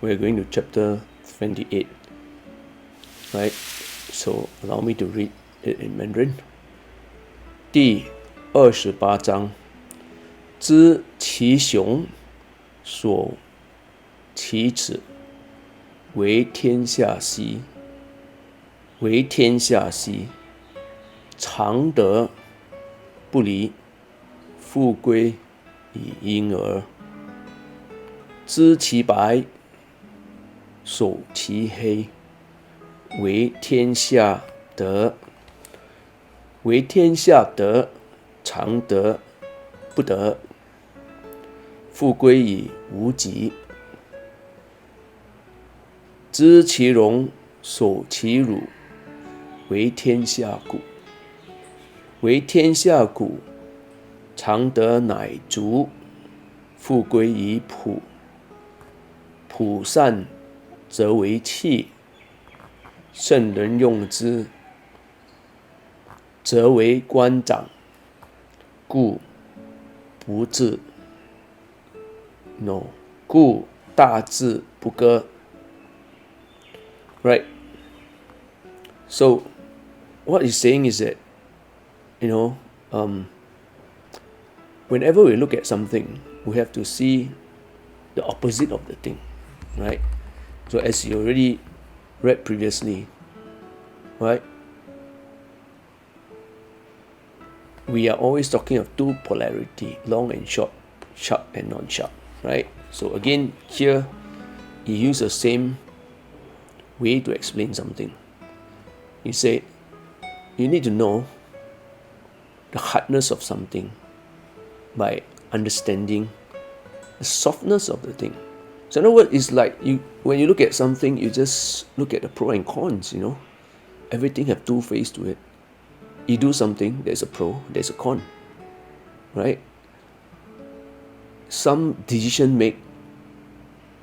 we're going to chapter 28. Right? So allow me to read it in Mandarin. 第28章，知其雄，所其尺，为天下溪。为天下溪，常德不离，富贵以婴儿。知其白，守其黑，为天下德。为天下德，常德不得，富归以无极。知其荣，守其辱，为天下谷。为天下谷，常德乃足，富归以朴。朴善则为器，圣人用之，则为官长，故不治。故大治不割。Right? So, what he's saying is that, whenever we look at something, we have to see the opposite of the thing, right? So, as you already read previously, right? We are always talking of two polarity, long and short, sharp and non-sharp, right? So again, here, he used the same way to explain something. He said, you need to know the hardness of something by understanding the softness of the thing. So in other words, it's like when you look at something, you just look at the pros and cons, Everything have two faces to it. You do something, there's a pro, there's a con, right? Some decision made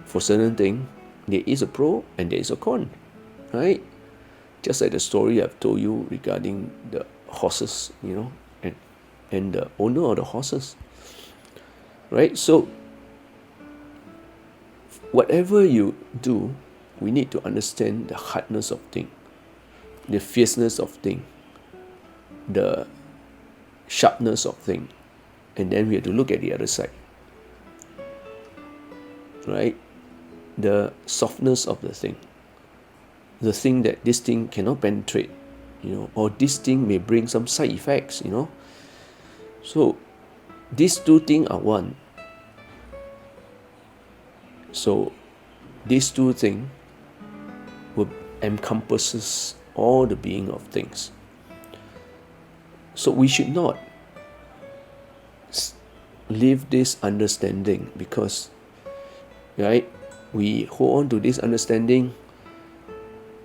for certain thing, there is a pro and there is a con, right? Just like the story I've told you regarding the horses, and the owner of the horses, right? So, whatever you do, we need to understand the hardness of thing, the fierceness of thing, the sharpness of thing, and then we have to look at the other side, right? The softness of the thing that this thing cannot penetrate, or this thing may bring some side effects, So these two things are one. So these two things will encompasses all the being of things. So we should not leave this understanding because, right, we hold on to this understanding,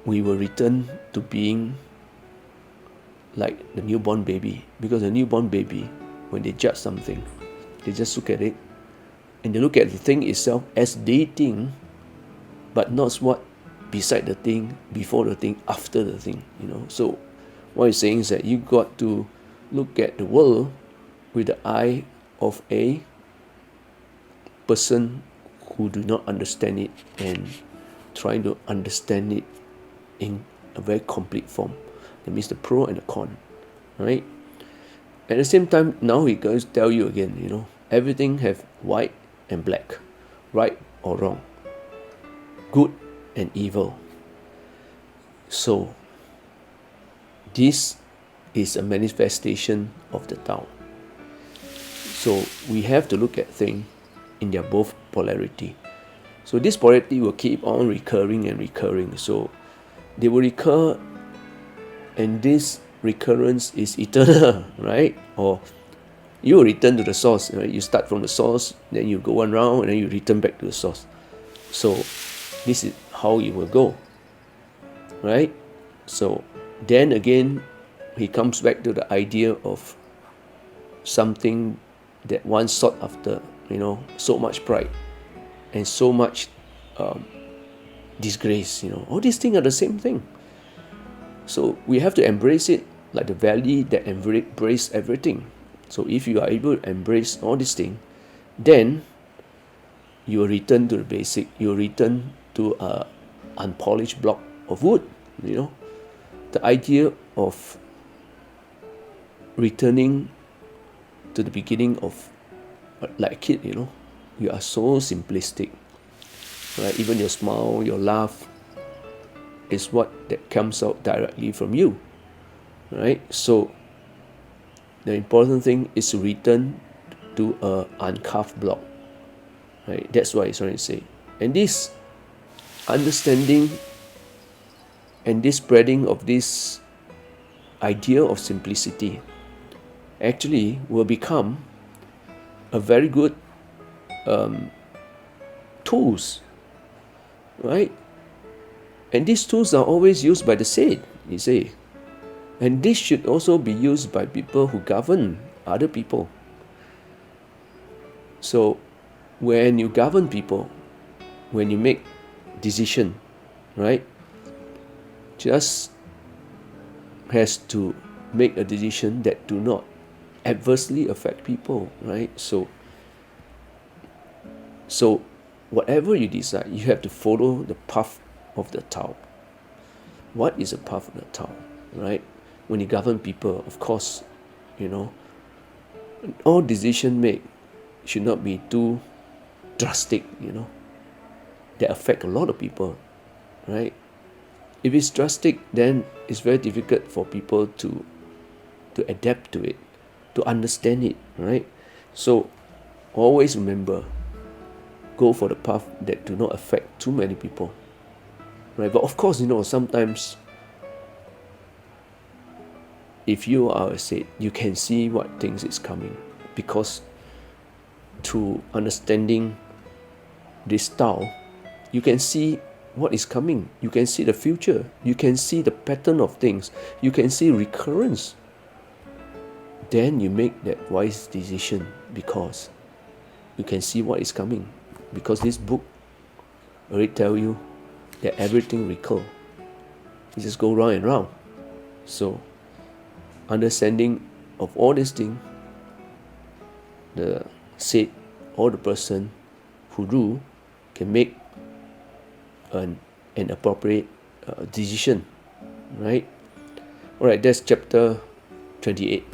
we will return to being like the newborn baby. Because a newborn baby, when they judge something, they just look at it and they look at the thing itself as the thing, but not what beside the thing, before the thing, after the thing, So what he's saying is that you got to look at the world with the eye of a person who do not understand it and trying to understand it in a very complete form. That means the pro and the con, right? At the same time, now he goes to tell you again, everything have white and black, right or wrong, good and evil. So, this is a manifestation of the Tao. So, we have to look at things in their both polarity. So, this polarity will keep on recurring and recurring. So, they will recur, and this recurrence is eternal, right? Or you will return to the source, right? You start from the source, then you go one round, and then you return back to the source. So, this is how it will go, right? So, then again, he comes back to the idea of something that one sought after, so much pride and so much disgrace, all these things are the same thing. So we have to embrace it like the valley that embrace everything. So if you are able to embrace all these things, then you will return to the basic, you will return to a unpolished block of wood. The idea of returning to the beginning of like a kid, you are so simplistic, right? Even your smile, your laugh is what that comes out directly from you, right? So the important thing is to return to a uncarved block, right? That's what he's trying to say. And this understanding and this spreading of this idea of simplicity actually will become a very good tools, right? And these tools are always used by the saint, you say. And this should also be used by people who govern other people. So when you govern people, when you make decision, right, just has to make a decision that do not adversely affect people, right? So whatever you decide, you have to follow the path of the Tao. What is the path of the Tao, right? When you govern people, of course, all decision made should not be too drastic, that affect a lot of people, right? If it's drastic, then it's very difficult for people to adapt to it, to understand it, right? So always remember, go for the path that do not affect too many people, right? But of course, sometimes if you are a saint, you can see what things is coming, because through understanding this Tao, you can see what is coming. You can see the future. You can see the pattern of things. You can see recurrence. Then you make that wise decision, because you can see what is coming. Because this book already tell you that everything recur. It just go round and round. So understanding of all these things, the saint or the person who rule can make an appropriate decision, right? Alright, that's chapter 28.